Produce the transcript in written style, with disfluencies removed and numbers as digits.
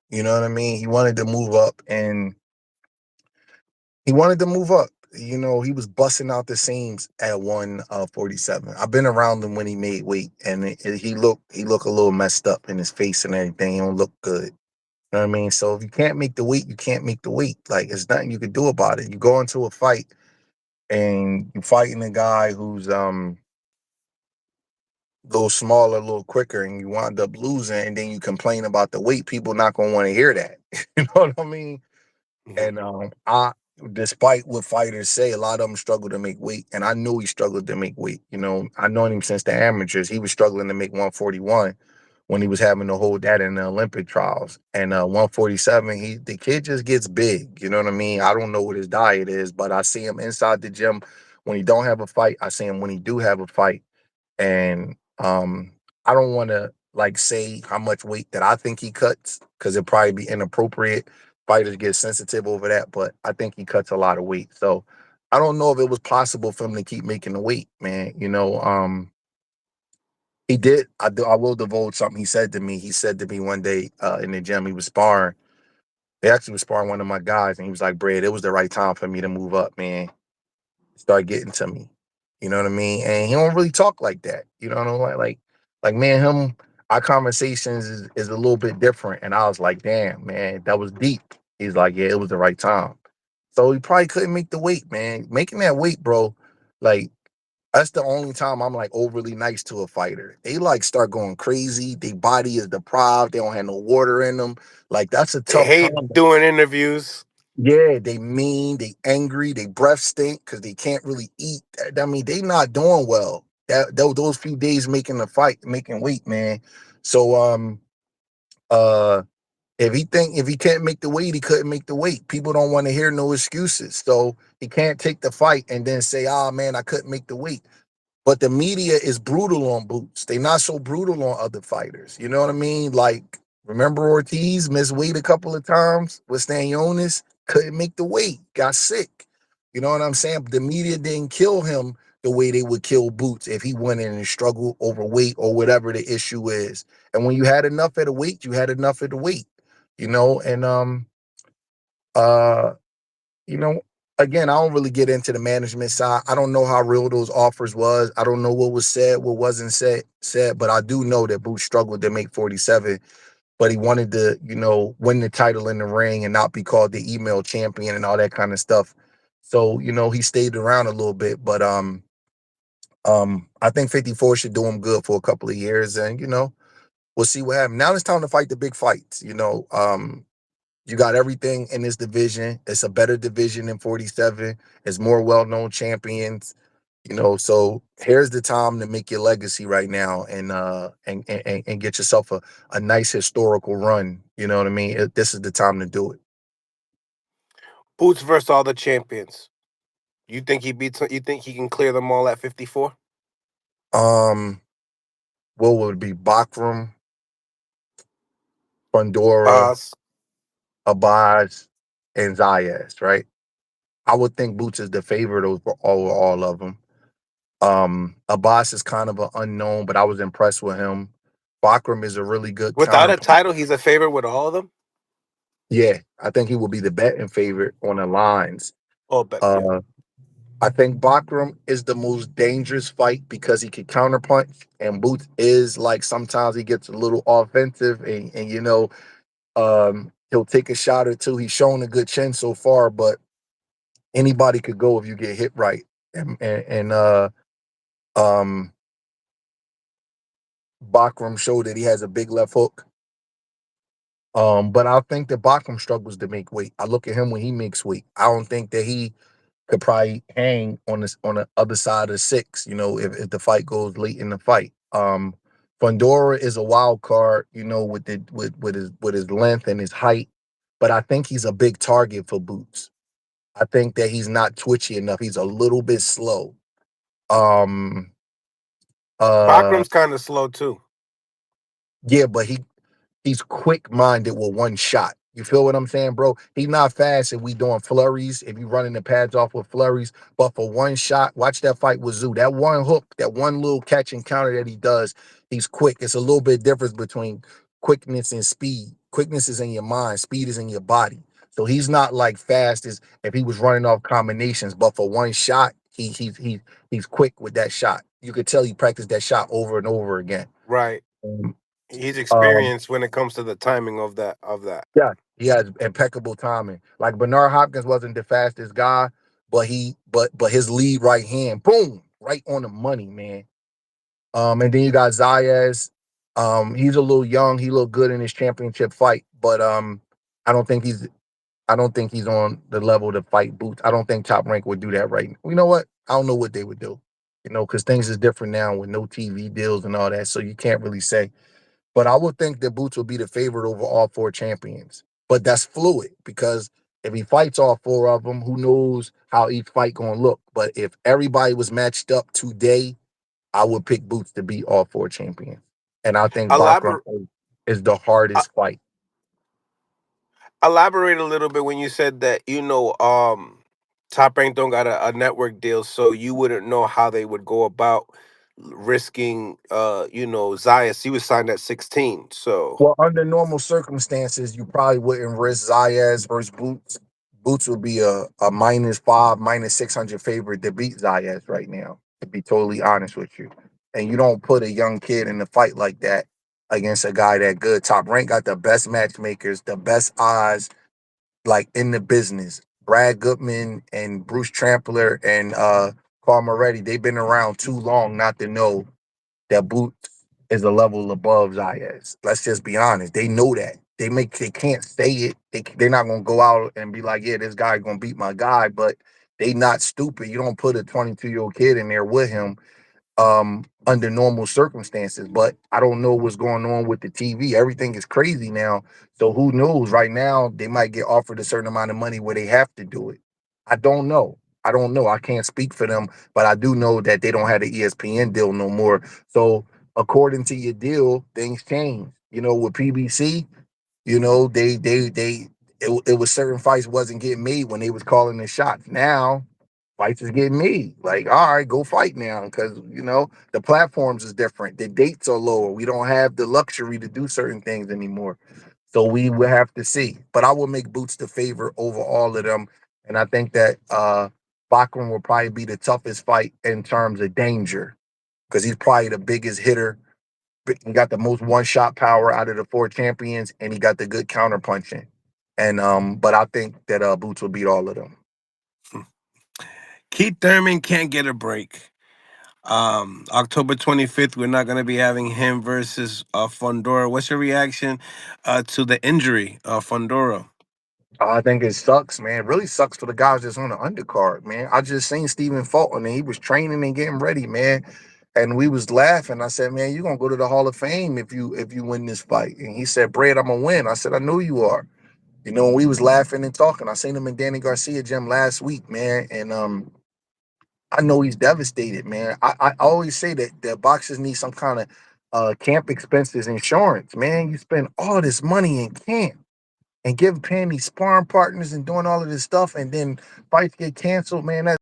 You know what I mean? He wanted to move up, and he wanted to move up. You know, he was busting out the seams at 147. I've been around him when he made weight, and he look a little messed up in his face and everything. He don't look good. You know what I mean? So if you can't make the weight, you can't make the weight. Like, there's nothing you can do about it. You go into a fight and you're fighting a guy who's a little smaller, a little quicker, and you wind up losing, and then you complain about the weight. People not gonna want to hear that. You know what I mean? Mhm. And I, despite what fighters say, a lot of them struggle to make weight, and I knew he struggled to make weight. You know, I known him since the amateurs. He was struggling to make 141 when he was having to hold that in the Olympic trials, and 147. The kid just gets big. You know what I mean? I don't know what his diet is, but I see him inside the gym when he don't have a fight. I see him when he do have a fight, and I don't want to like say how much weight that I think he cuts because it'd probably be inappropriate. Fighters get sensitive over that, but I think he cuts a lot of weight. So I don't know if it was possible for him to keep making the weight, man. You know, he did. I will divulge something he said to me. He said to me one day in the gym, he was sparring. They actually was sparring one of my guys, and he was like, "Brad, it was the right time for me to move up, man." Start getting to me. You know what I mean? And he don't really talk like that. You know what I mean? Like man, him, our conversations is a little bit different. And I was like, damn, man, that was deep. He's like, yeah, it was the right time. So he probably couldn't make the weight, man. Making that weight, bro, like that's the only time I'm like overly nice to a fighter. They like start going crazy. Their body is deprived. They don't have no water in them. Like that's a They tough time. hate doing interviews. Yeah, they mean, they angry, they breath stink because they can't really eat. I mean, they not doing well. Those few days making the fight, making weight, man. So uh if he can't make the weight, he couldn't make the weight. People don't want to hear no excuses. So he can't take the fight and then say, "Ah, man, I couldn't make the weight." But the media is brutal on Boots. They not so brutal on other fighters. You know what I mean? Like, remember Ortiz missed weight a couple of times with Stanionis, couldn't make the weight, got sick. You know what I'm saying? The media didn't kill him the way they would kill Boots if he went in and struggled over weight or whatever the issue is. And when you had enough of the weight, you had enough of the weight. You know, and uh you know, again, I don't really get into the management side. I don't know how real those offers was. I don't know what was said, what wasn't said, but I do know that Boots struggled to make 47, but he wanted to, you know, win the title in the ring and not be called the email champion and all that kind of stuff. So, you know, he stayed around a little bit, but I think 54 should do him good for a couple of years, and you know, we'll see what happens. Now it's time to fight the big fights, you know. You got everything in this division. It's a better division than 47. It's more well-known champions. You know, so here's the time to make your legacy right now and get yourself a nice historical run. You know what I mean? This is the time to do it. Boots versus all the champions. You think he beats? You think he can clear them all at 54? Um, what would it be? Bakhram, Fundora, Boss. Abaz, and Zayas, right? I would think Boots is the favorite over all of them. Abbas is kind of an unknown, but I was impressed with him. Bakram is a really good Without a counterpuncher. title, he's a favorite with all of them. Yeah, I think he will be the betting favorite on the lines. Oh, but yeah. Uh, I think Bakram is the most dangerous fight because he can counterpunch, and Boots is like sometimes he gets a little offensive, and you know, he'll take a shot or two. He's shown a good chin so far, but anybody could go if you get hit right. And um, Bakram showed that he has a big left hook. But I think that Bakhram struggles to make weight. I look at him when he makes weight. I don't think that he could probably hang on this on the other side of six, you know, if the fight goes late in the fight. Fundora is a wild card, you know, with his length and his height, but I think he's a big target for Boots. I think that he's not twitchy enough. He's a little bit slow. Um uh Bakram's kind of slow too. yeah, but he's quick minded with one shot. You feel what I'm saying, bro? He's not fast if we doing flurries, if you running the pads off with flurries, but for one shot, watch that fight with Zoo. That one hook, that one little catch and counter that he does, he's quick. It's a little bit difference between quickness and speed. Quickness is in your mind, speed is in your body. So he's not like fast as if he was running off combinations, but for one shot, he's quick with that shot. You could tell he practiced that shot over and over again. Right. Um, He's um, experienced when it comes to the timing of that. yeah, he has impeccable timing. Like Bernard Hopkins wasn't the fastest guy, but his lead right hand, boom, right on the money, man. And then you got Zayas. He's a little young. He looked good in his championship fight, but I don't think he's I don't think he's on the level to fight Boots. I don't think Top Rank would do that right now. You know what? I don't know what they would do. Because things is different now with no TV deals and all that, so you can't really say. But I would think that Boots will be the favorite over all four champions. But that's fluid because if he fights all four of them, who knows how each fight gonna look? But if everybody was matched up today, I would pick Boots to beat all four champions. And I think Bakhram Elaborate. is the hardest fight. Elaborate a little bit when you said that Top Rank don't got a network deal, so you wouldn't know how they would go about risking Zayas. He was signed at 16, so Well, under normal circumstances, you probably wouldn't risk Zayas versus Boots. Boots would be a -5, -600 favorite to beat Zayas right now, to be totally honest with you. And you don't put a young kid in a fight like that against a guy that good. Top Rank got the best matchmakers, the best odds, like in the business. Brad Goodman and Bruce Trampler and Carl Moretti, they've been around too long not to know that Boots is a level above Zayas. Let's just be honest. They know that. They can't say it. They're not gonna go out and be like, yeah, this guy gonna beat my guy, but they not stupid. You don't put a 22-year-old kid in there with him under normal circumstances. But I don't know what's going on with the TV. Everything is crazy now. So who knows? Right now, they might get offered a certain amount of money where they have to do it. I don't know. I don't know. I can't speak for them, but I do know that they don't have the ESPN deal no more. So according to your deal, things change. With PBC, it was certain fights wasn't getting made when they was calling the shots. Now fights is getting made. Like, all right, go fight now because the platforms is different. The dates are lower. We don't have the luxury to do certain things anymore. So we will have to see. But I will make Boots the favorite over all of them. And I think that Bakhram will probably be the toughest fight in terms of danger because he's probably the biggest hitter. He got the most one shot power out of the four champions, and he got the good counter punching. And but I think that Boots will beat all of them. Keith Thurman can't get a break. October 25th, we're not going to be having him versus Fundora. What's your reaction to the injury of Fundora? I think it sucks, man. It really sucks for the guys that's on the undercard, man. I just seen Stephen Fulton and he was training and getting ready, man. And we was laughing. I said, man, you're gonna go to the Hall of Fame if you win this fight. And he said, Brad, I'm gonna win. I said, I know you are. And we was laughing and talking. I seen him in Danny Garcia gym last week, man. And I know he's devastated, man. I always say that boxers need some kind of camp expenses insurance, man. You spend all this money in camp and paying these sparring partners and doing all of this stuff, and then fights get canceled, man.